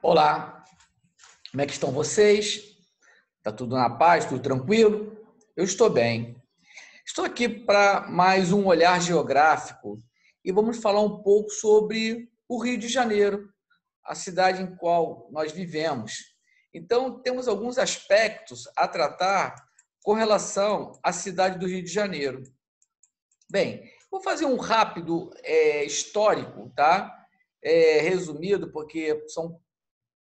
Olá, como é que estão vocês? Tá tudo na paz, tudo tranquilo? Eu estou bem. Estou aqui para mais um olhar geográfico e vamos falar um pouco sobre o Rio de Janeiro, a cidade em qual nós vivemos. Então, temos alguns aspectos a tratar com relação à cidade do Rio de Janeiro. Bem, vou fazer um rápido histórico, tá? Resumido, porque são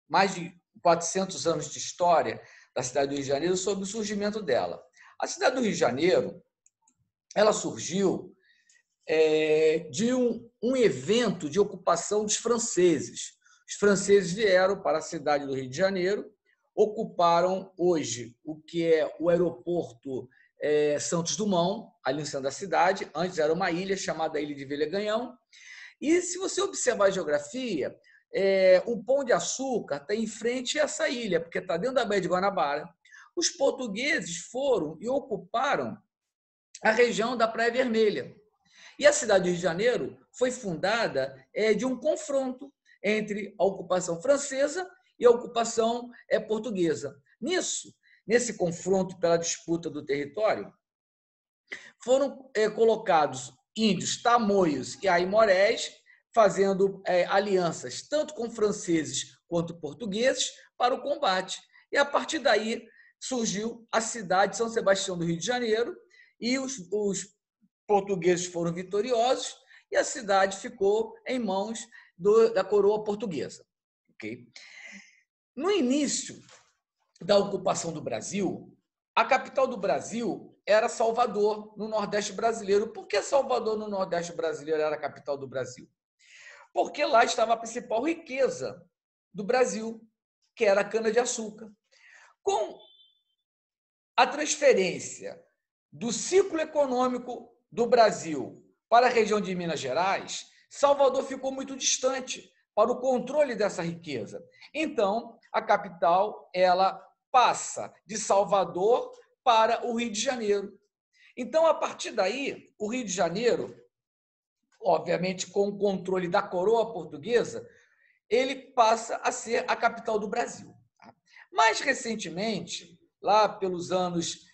mais de 400 anos de história da cidade do Rio de Janeiro sobre o surgimento dela. A cidade do Rio de Janeiro, ela surgiu de um evento de ocupação dos franceses. Os franceses vieram para a cidade do Rio de Janeiro, ocuparam hoje o que é o aeroporto Santos Dumont, ali no centro da cidade. Antes era uma ilha chamada Ilha de Velha-Ganhão. E se você observar a geografia, o Pão de Açúcar está em frente a essa ilha, porque está dentro da Baía de Guanabara. Os portugueses foram e ocuparam a região da Praia Vermelha. E a cidade do Rio de Janeiro foi fundada de um confronto entre a ocupação francesa e a ocupação portuguesa. Nesse confronto pela disputa do território, foram colocados índios tamoios e aimorés, fazendo alianças tanto com franceses quanto portugueses para o combate. E, a partir daí, surgiu a cidade de São Sebastião do Rio de Janeiro e os portugueses foram vitoriosos e a cidade ficou em mãos da coroa portuguesa. Okay? No início da ocupação do Brasil, a capital do Brasil era Salvador, no Nordeste brasileiro. Por que Salvador, no Nordeste brasileiro, era a capital do Brasil? Porque lá estava a principal riqueza do Brasil, que era a cana-de-açúcar. Com a transferência do ciclo econômico do Brasil para a região de Minas Gerais, Salvador ficou muito distante para o controle dessa riqueza. Então, a capital ela passa de Salvador para o Rio de Janeiro. Então, a partir daí, o Rio de Janeiro, obviamente com o controle da coroa portuguesa, ele passa a ser a capital do Brasil. Mais recentemente, lá pelos anos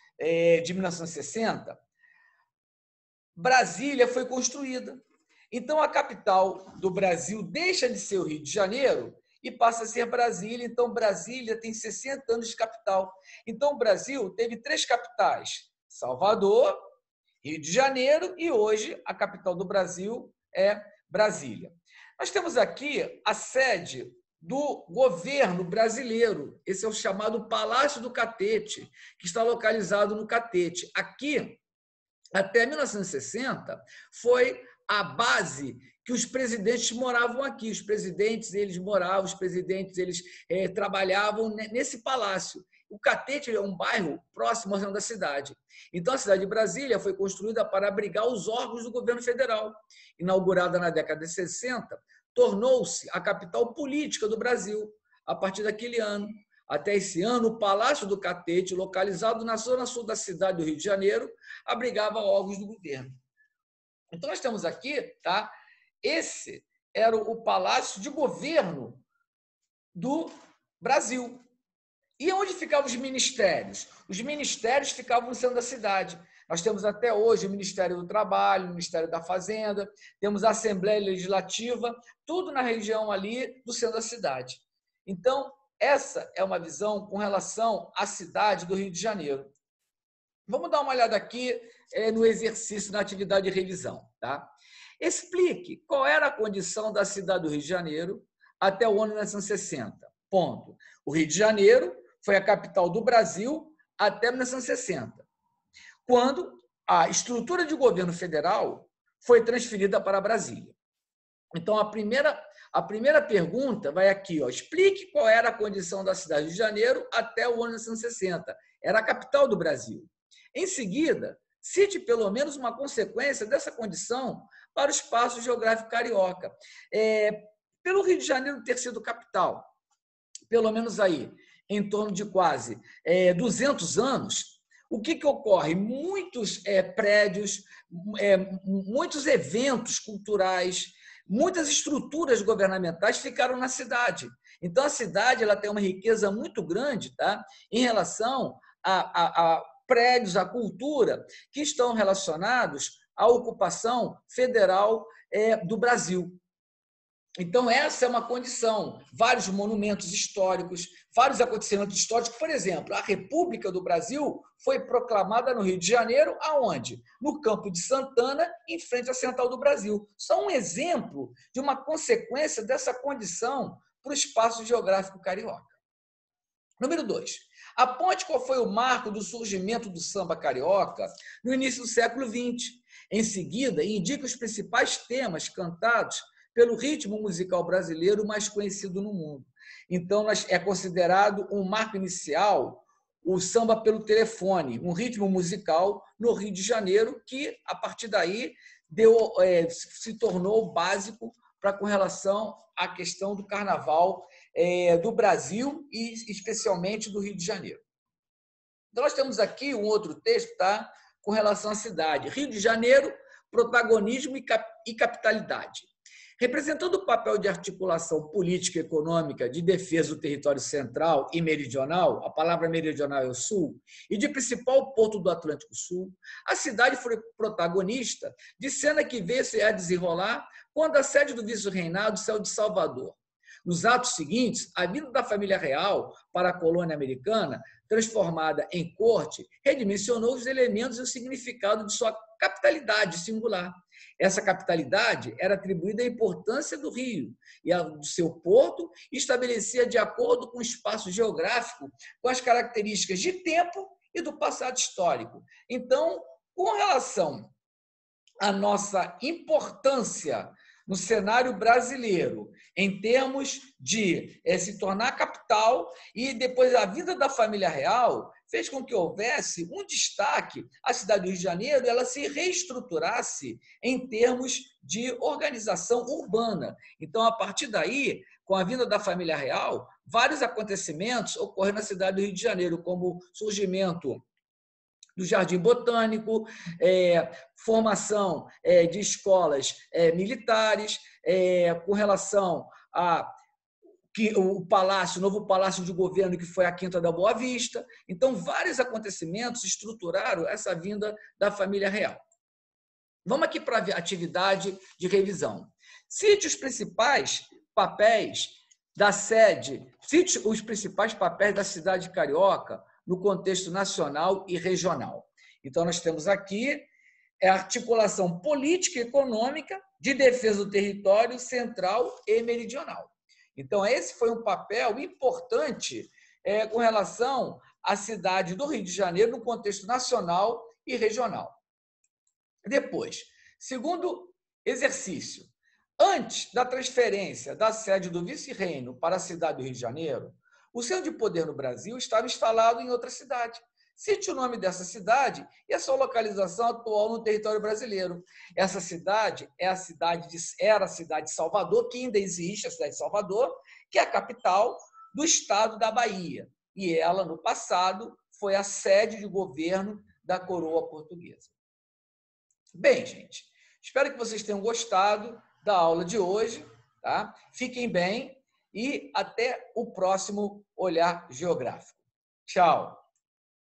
de 1960, Brasília foi construída. Então, a capital do Brasil deixa de ser o Rio de Janeiro e passa a ser Brasília. Então, Brasília tem 60 anos de capital. Então, o Brasil teve 3 capitais: Salvador, Rio de Janeiro e hoje a capital do Brasil é Brasília. Nós temos aqui a sede do governo brasileiro. Esse é o chamado Palácio do Catete, que está localizado no Catete. Aqui, até 1960, foi a base que os presidentes moravam aqui. Os presidentes eles trabalhavam nesse palácio. O Catete é um bairro próximo ao centro da cidade. Então, a cidade de Brasília foi construída para abrigar os órgãos do governo federal. Inaugurada na década de 60, tornou-se a capital política do Brasil. A partir daquele ano, até esse ano, o Palácio do Catete, localizado na zona sul da cidade do Rio de Janeiro, abrigava órgãos do governo. Então, nós temos aqui, tá? Esse era o Palácio de Governo do Brasil. E onde ficavam os ministérios? Os ministérios ficavam no centro da cidade. Nós temos até hoje o Ministério do Trabalho, o Ministério da Fazenda, temos a Assembleia Legislativa, tudo na região ali do centro da cidade. Então, essa é uma visão com relação à cidade do Rio de Janeiro. Vamos dar uma olhada aqui no exercício, na atividade de revisão. Tá? Explique qual era a condição da cidade do Rio de Janeiro até o ano 1960. Ponto. O Rio de Janeiro foi a capital do Brasil até 1960, quando a estrutura de governo federal foi transferida para Brasília. Então, a primeira pergunta vai aqui. Explique qual era a condição da cidade do Rio de Janeiro até o ano 1960. Era a capital do Brasil. Em seguida, cite pelo menos uma consequência dessa condição para o espaço geográfico carioca. Pelo Rio de Janeiro ter sido capital, pelo menos aí, em torno de quase 200 anos, o que ocorre? Muitos prédios, muitos eventos culturais, muitas estruturas governamentais ficaram na cidade. Então, a cidade ela tem uma riqueza muito grande, tá? Em relação a prédios, à cultura, que estão relacionados à ocupação federal do Brasil. Então, essa é uma condição. Vários monumentos históricos, vários acontecimentos históricos. Por exemplo, a República do Brasil foi proclamada no Rio de Janeiro, aonde? No Campo de Santana, em frente à Central do Brasil. Só um exemplo de uma consequência dessa condição para o espaço geográfico carioca. Número 2. Aponte qual foi o marco do surgimento do samba carioca no início do século XX. Em seguida, indique os principais temas cantados pelo ritmo musical brasileiro mais conhecido no mundo. Então, é considerado um marco inicial o samba pelo telefone, um ritmo musical no Rio de Janeiro que, a partir daí, se tornou básico com relação à questão do carnaval do Brasil e especialmente do Rio de Janeiro. Então, nós temos aqui um outro texto, tá, com relação à cidade. Rio de Janeiro, protagonismo e capitalidade. Representando o papel de articulação política e econômica de defesa do território central e meridional, a palavra meridional é o sul, e de principal porto do Atlântico Sul, a cidade foi protagonista de cena que veio a desenrolar quando a sede do vice-reinado saiu de Salvador. Nos atos seguintes, a vinda da família real para a colônia americana, transformada em corte, redimensionou os elementos e o significado de sua capitalidade singular. Essa capitalidade era atribuída à importância do Rio e do seu porto e estabelecia de acordo com o espaço geográfico, com as características de tempo e do passado histórico. Então, com relação à nossa importância no cenário brasileiro, em termos de se tornar capital e depois a vinda da família real, fez com que houvesse um destaque. A cidade do Rio de Janeiro ela se reestruturasse em termos de organização urbana. Então, a partir daí, com a vinda da família real, vários acontecimentos ocorreram na cidade do Rio de Janeiro, como o surgimento do Jardim Botânico, formação de escolas militares, com relação a o novo palácio de governo, que foi a Quinta da Boa Vista. Então, vários acontecimentos estruturaram essa vinda da família real. Vamos aqui para a atividade de revisão. Cite os principais papéis da sede, cite os principais papéis da cidade carioca no contexto nacional e regional. Então, nós temos aqui a articulação política e econômica de defesa do território central e meridional. Então, esse foi um papel importante com relação à cidade do Rio de Janeiro no contexto nacional e regional. Depois, segundo exercício, antes da transferência da sede do vice-reino para a cidade do Rio de Janeiro, o centro de poder no Brasil estava instalado em outra cidade. Cite o nome dessa cidade e a sua localização atual no território brasileiro. Essa cidade era a cidade de Salvador, que ainda existe, a cidade de Salvador, que é a capital do estado da Bahia. E ela, no passado, foi a sede de governo da coroa portuguesa. Bem, gente, espero que vocês tenham gostado da aula de hoje. Tá? Fiquem bem e até o próximo Olhar Geográfico. Tchau!